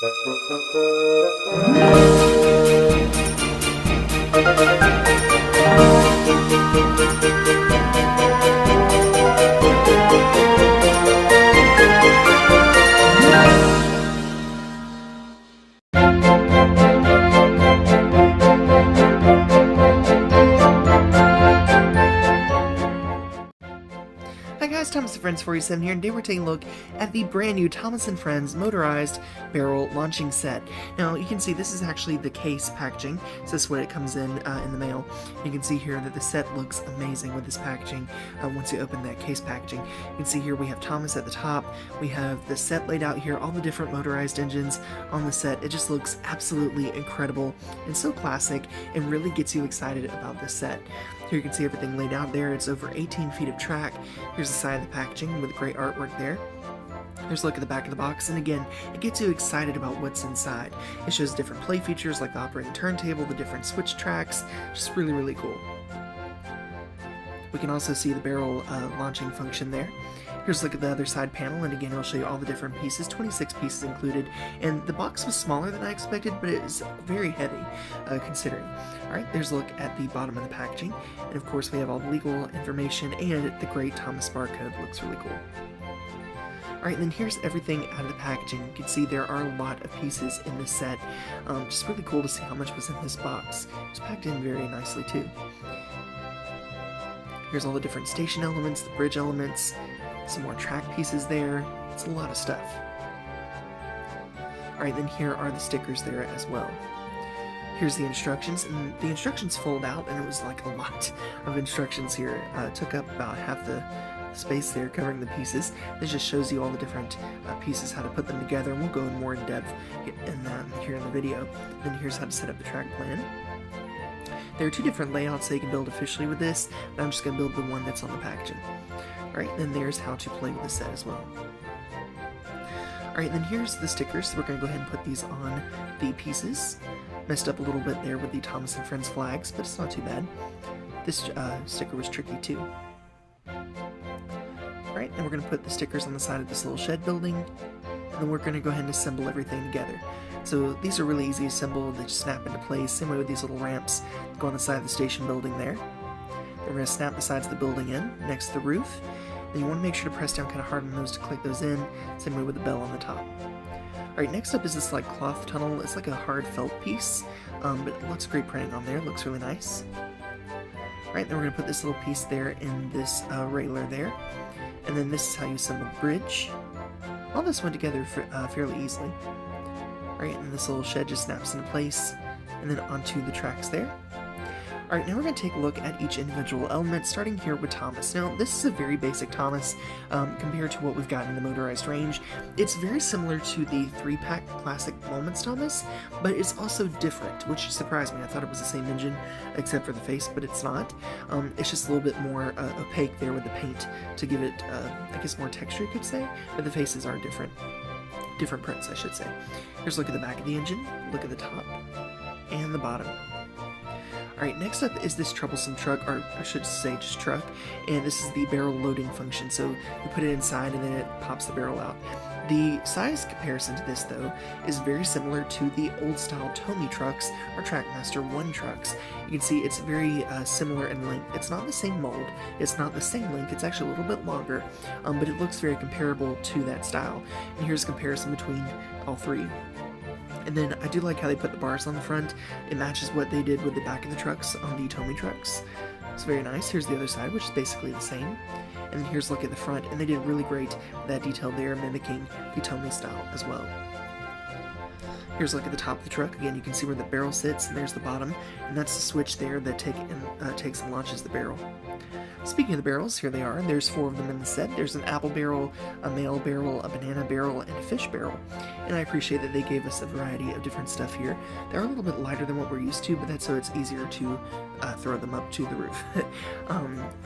Hi guys, Thomas Friends 47 here, and today we're taking a look at the brand new Thomas & Friends Motorized Barrel Launching Set. Now, you can see this is actually the case packaging, so this is what it comes in the mail. You can see here that the set looks amazing with this packaging once you open that case packaging. You can see here we have Thomas at the top, we have the set laid out here, all the different motorized engines on the set. It just looks absolutely incredible and so classic and really gets you excited about this set. Here you can see everything laid out there. It's over 18 feet of track. Here's the side of the packaging with great artwork there. Here's a look at the back of the box, and again, it gets you excited about what's inside. It shows different play features like the operating turntable, the different switch tracks, just really, really cool. We can also see the barrel launching function there. Here's a look at the other side panel, and again, it'll show you all the different pieces, 26 pieces included, and the box was smaller than I expected, but it is very heavy, considering. Alright, there's a look at the bottom of the packaging, and of course we have all the legal information and the great Thomas barcode. Looks really cool. Alright, then here's everything out of the packaging. You can see there are a lot of pieces in this set. Just really cool to see how much was in this box. It's packed in very nicely too. Here's all the different station elements, the bridge elements, some more track pieces there. It's a lot of stuff. Alright, then here are the stickers there as well. Here's the instructions, and the instructions fold out, and it was like a lot of instructions here. It took up about half the space there covering the pieces. This just shows you all the different pieces, how to put them together, and we'll go in more in depth here in the video. Then here's how to set up the track plan. There are two different layouts that you can build officially with this, but I'm just going to build the one that's on the packaging. Alright, then there's how to play with the set as well. Alright, then here's the stickers. So we're going to go ahead and put these on the pieces. Messed up a little bit there with the Thomas & Friends flags, but it's not too bad. This sticker was tricky too. Alright, then we're going to put the stickers on the side of this little shed building, and then we're going to go ahead and assemble everything together. So these are really easy to assemble, they just snap into place, same way with these little ramps that go on the side of the station building there. Then we're going to snap the sides of the building in, next to the roof. Then you want to make sure to press down kind of hard on those to click those in, same way with the bell on the top. Alright, next up is this like cloth tunnel. It's like a hard felt piece, but lots of great printing on there, it looks really nice. Alright, then we're going to put this little piece there in this railer there, and then this is how you assemble the bridge. All this went together fairly easily. Alright, and this little shed just snaps into place, and then onto the tracks there. Alright, now we're going to take a look at each individual element, starting here with Thomas. Now, this is a very basic Thomas compared to what we've got in the motorized range. It's very similar to the 3-pack Classic Moments Thomas, but it's also different, which surprised me. I thought it was the same engine, except for the face, but it's not. It's just a little bit more opaque there with the paint to give it, I guess, more texture, you could say, but the faces are different. Different prints, I should say. Here's a look at the back of the engine, look at the top, and the bottom. Alright, next up is this troublesome truck, or I should say just truck, and this is the barrel loading function. So you put it inside and then it pops the barrel out. The size comparison to this, though, is very similar to the old-style Tomy trucks or Trackmaster 1 trucks. You can see it's very similar in length. It's not the same mold, it's not the same length, it's actually a little bit longer, but it looks very comparable to that style. And here's a comparison between all three. And then I do like how they put the bars on the front. It matches what they did with the back of the trucks on the Tomy trucks. It's very nice. Here's the other side, which is basically the same. And then here's a look at the front, and they did really great with that detail there, mimicking the Tomy style as well. Here's a look at the top of the truck. Again, you can see where the barrel sits, and there's the bottom, and that's the switch there that takes and launches the barrel. Speaking of the barrels, here they are. There's 4 of them in the set. There's an apple barrel, a mail barrel, a banana barrel, and a fish barrel. And I appreciate that they gave us a variety of different stuff here. They're a little bit lighter than what we're used to, but that's so it's easier to throw them up to the roof.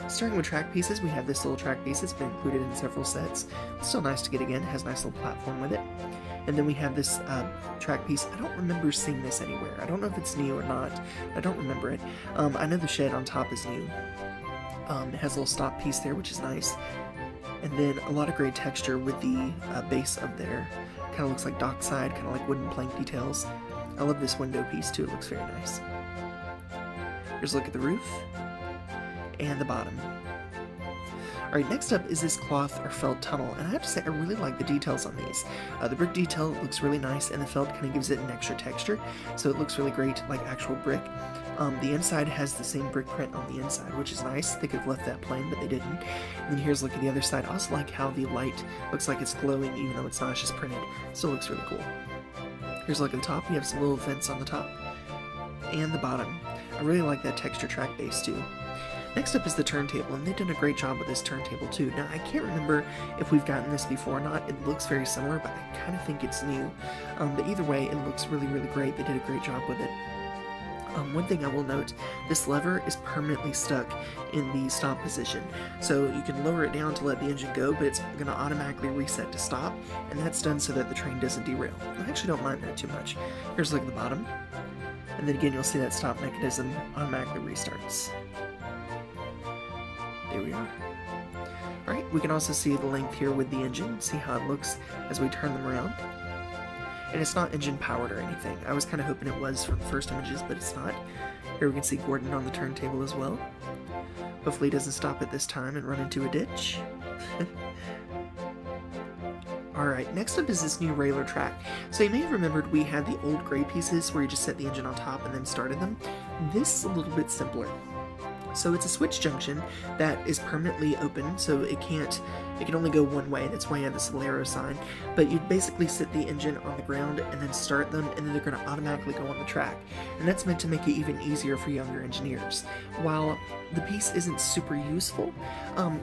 Starting with track pieces, we have this little track piece that's been included in several sets. It's still nice to get again. It has a nice little platform with it. And then we have this track piece. I don't remember seeing this anywhere. I don't know if it's new or not. I don't remember it. I know the shed on top is new. It has a little stop piece there, which is nice. And then a lot of great texture with the base of there. Kind of looks like dockside, kind of like wooden plank details. I love this window piece too, it looks very nice. Here's a look at the roof and the bottom. Alright, next up is this cloth or felt tunnel, and I have to say I really like the details on these. The brick detail looks really nice, and the felt kind of gives it an extra texture, so it looks really great like actual brick. The inside has the same brick print on the inside, which is nice. They could have left that plain, but they didn't. And then here's a look at the other side. I also like how the light looks like it's glowing, even though it's not, it's just printed. Still looks really cool. Here's a look at the top. We have some little vents on the top and the bottom. I really like that texture track base too. Next up is the turntable, and they've done a great job with this turntable too. Now, I can't remember if we've gotten this before or not. It looks very similar, but I kind of think it's new. But either way, it looks really, really great. They did a great job with it. One thing I will note, this lever is permanently stuck in the stop position. So you can lower it down to let the engine go, but it's going to automatically reset to stop, and that's done so that the train doesn't derail. I actually don't mind that too much. Here's a look at the bottom. And then again, you'll see that stop mechanism automatically restarts. There we are. Alright, we can also see the length here with the engine, see how it looks as we turn them around. And it's not engine powered or anything. I was kind of hoping it was from the first images, but it's not. Here we can see Gordon on the turntable as well. Hopefully he doesn't stop at this time and run into a ditch. Alright, next up is this new railer track. So you may have remembered we had the old gray pieces where you just set the engine on top and then started them. This is a little bit simpler. So it's a switch junction that is permanently open, so it can only go one way. That's why you have this little arrow sign. But you basically sit the engine on the ground and then start them, and then they're going to automatically go on the track. And that's meant to make it even easier for younger engineers. While the piece isn't super useful,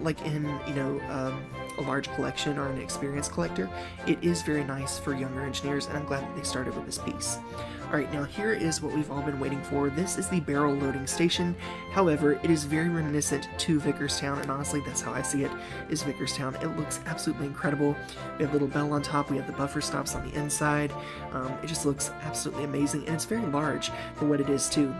like in, a large collection or an experienced collector, it is very nice for younger engineers, and I'm glad that they started with this piece. Alright, now here is what we've all been waiting for. This is the barrel loading station. However, it is very reminiscent to Vicarstown, and honestly, that's how I see it, is Vicarstown. It looks absolutely incredible. We have a little bell on top, we have the buffer stops on the inside. It just looks absolutely amazing, and it's very large for what it is too.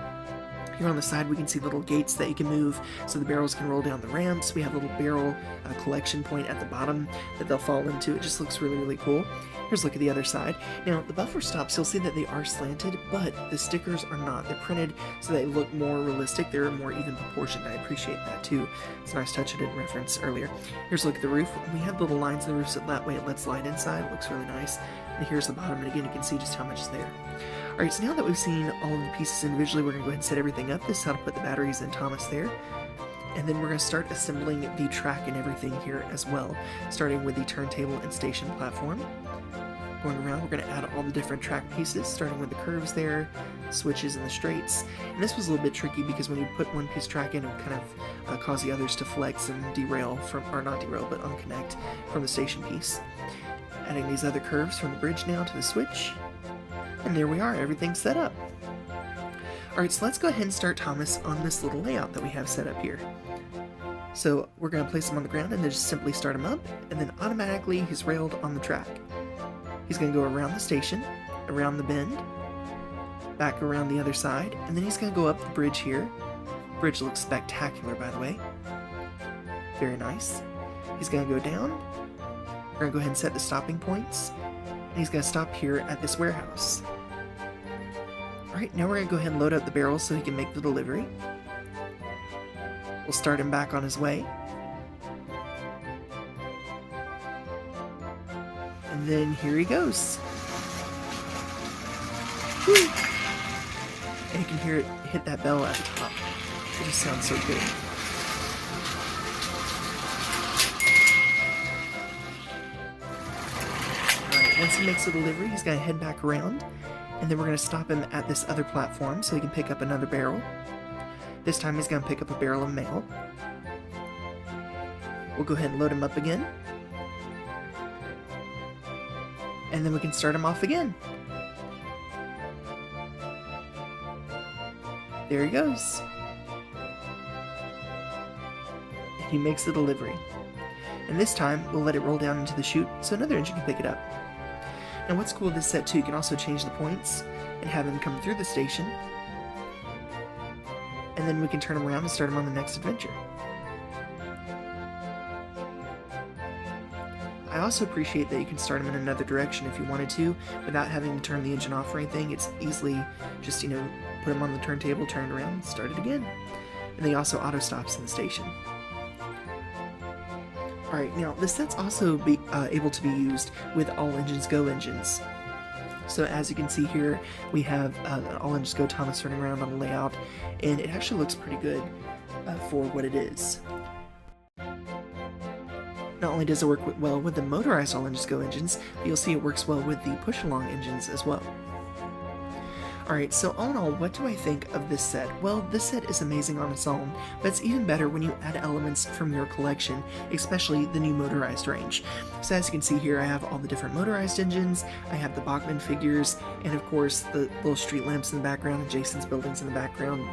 Here on the side we can see little gates that you can move so the barrels can roll down the ramps. We have a little barrel collection point at the bottom that they'll fall into. It just looks really, really cool. Here's a look at the other side. Now, the buffer stops, you'll see that they are slanted, but the stickers are not. They're printed so they look more realistic. They're more even proportioned. I appreciate that too. It's a nice touch I didn't reference earlier. Here's a look at the roof. We have little lines in the roof so that way it lets light inside. It looks really nice. And here's the bottom, and again, you can see just how much is there. Alright, so now that we've seen all of the pieces individually, we're going to go ahead and set everything up. This is how to put the batteries in Thomas there. And then we're going to start assembling the track and everything here as well, starting with the turntable and station platform. Going around, we're going to add all the different track pieces, starting with the curves there, switches and the straights. And this was a little bit tricky because when you put one piece track in, it would kind of cause the others to flex and derail from, or not derail, but unconnect from the station piece. Adding these other curves from the bridge now to the switch. And there we are, everything's set up. Alright, so let's go ahead and start Thomas on this little layout that we have set up here. So we're going to place him on the ground and then just simply start him up, and then automatically he's railed on the track. He's going to go around the station, around the bend, back around the other side, and then he's going to go up the bridge here. The bridge looks spectacular, by the way. Very nice. He's going to go down. We're going to go ahead and set the stopping points. And he's going to stop here at this warehouse. Alright, now we're going to go ahead and load up the barrels so he can make the delivery. We'll start him back on his way. And then here he goes. Woo! And you can hear it hit that bell at the top. It just sounds so good. Alright, once he makes the delivery, he's going to head back around. And then we're going to stop him at this other platform so he can pick up another barrel. This time he's going to pick up a barrel of mail. We'll go ahead and load him up again. And then we can start him off again. There he goes. And he makes the delivery. And this time, we'll let it roll down into the chute so another engine can pick it up. Now what's cool with this set too, you can also change the points and have him come through the station. And then we can turn him around and start him on the next adventure. also appreciate that you can start them in another direction if you wanted to, without having to turn the engine off or anything. It's easily just, you know, put them on the turntable, turn it around, start it again. And they also auto stops in the station. Alright, now this set's also able to be used with All Engines Go engines. So as you can see here, we have an All Engines Go Thomas turning around on the layout, and it actually looks pretty good for what it is. Not only does it work well with the motorized All Engines Go engines, but you'll see it works well with the push-along engines as well. Alright, so all in all, what do I think of this set? Well, this set is amazing on its own, but it's even better when you add elements from your collection, especially the new motorized range. So as you can see here, I have all the different motorized engines, I have the Bachmann figures, and of course the little street lamps in the background and Jason's buildings in the background.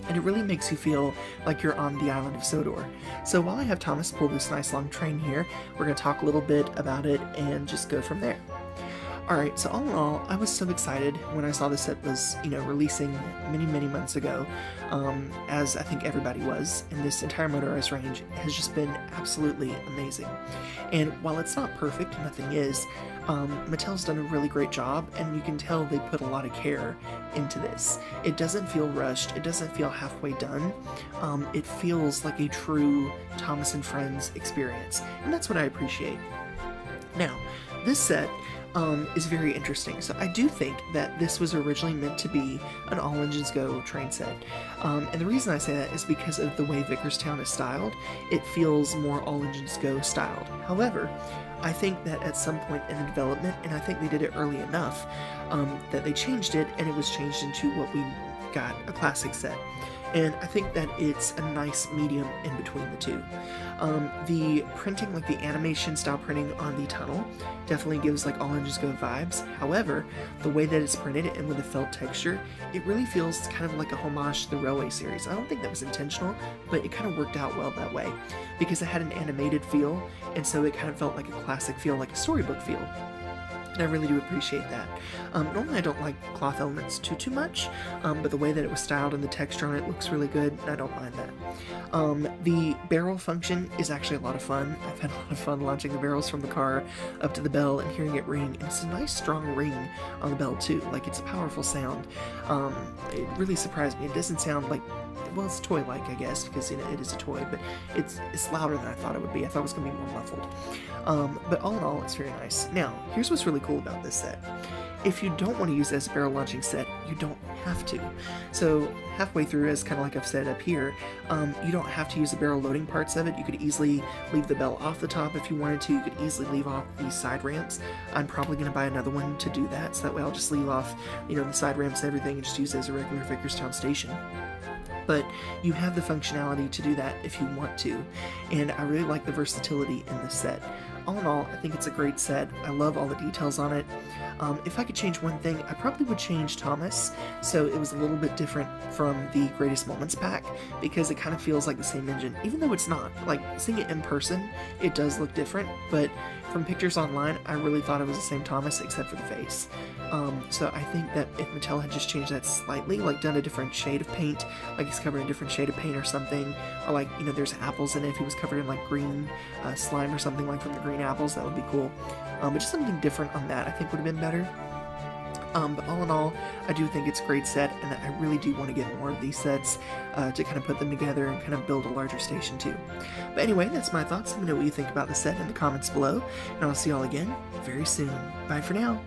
And it really makes you feel like you're on the island of Sodor. So while I have Thomas pull this nice long train here, we're going to talk a little bit about it and just go from there. Alright, so all in all, I was so excited when I saw this set was, you know, releasing many months ago, as I think everybody was, and this entire motorized range has just been absolutely amazing. And while it's not perfect, nothing is, Mattel's done a really great job, and you can tell they put a lot of care into this. It doesn't feel rushed, it doesn't feel halfway done, it feels like a true Thomas and Friends experience, and that's what I appreciate. Now, this set is very interesting. So I do think that this was originally meant to be an All Engines Go train set. And the reason I say that is because of the way Vicarstown is styled. It feels more All Engines Go styled. However, I think that at some point in the development, and I think they did it early enough, that they changed it, and it was changed into what we got, a classic set. And I think that it's a nice medium in between the two. The printing, like the animation style printing on the tunnel, definitely gives like All Engines Go vibes. However, the way that it's printed and with the felt texture, it really feels kind of like a homage to the Railway series. I don't think that was intentional, but it kind of worked out well that way, because it had an animated feel, and so it kind of felt like a classic feel, like a storybook feel. And I really do appreciate that. Normally I don't like cloth elements too much, but the way that it was styled and the texture on it looks really good, and I don't mind that. The barrel function is actually a lot of fun. I've had a lot of fun launching the barrels from the car up to the bell and hearing it ring, and it's a nice strong ring on the bell too. Like, it's a powerful sound. It really surprised me. It doesn't sound like, well, it's toy-like, I guess, because, you know, it is a toy, but it's louder than I thought it would be. I thought it was going to be more muffled. But all in all, it's very nice. Now, here's what's really cool about this set. If you don't want to use it as a barrel launching set, you don't have to. So halfway through, as kind of like I've said up here, you don't have to use the barrel loading parts of it. You could easily leave the bell off the top if you wanted to. You could easily leave off these side ramps. I'm probably going to buy another one to do that, so that way I'll just leave off, you know, the side ramps and everything and just use it as a regular Vicarstown station. But you have the functionality to do that if you want to, and I really like the versatility in this set. All in all, I think it's a great set. I love all the details on it. If I could change one thing, I probably would change Thomas, so it was a little bit different from the Greatest Moments pack, because it kind of feels like the same engine, even though it's not. Like, seeing it in person, it does look different, but from pictures online, I really thought it was the same Thomas, except for the face. So I think that if Mattel had just changed that slightly, like done a different shade of paint, like he's covered in a different shade of paint or something, or like, you know, there's apples in it, if he was covered in like green slime or something, like from the green apples, that would be cool. But just something different on that I think would have been better. But all in all, I do think it's a great set, and I really do want to get more of these sets to kind of put them together and kind of build a larger station too. But anyway, that's my thoughts. Let me know what you think about the set in the comments below, and I'll see y'all again very soon. Bye for now.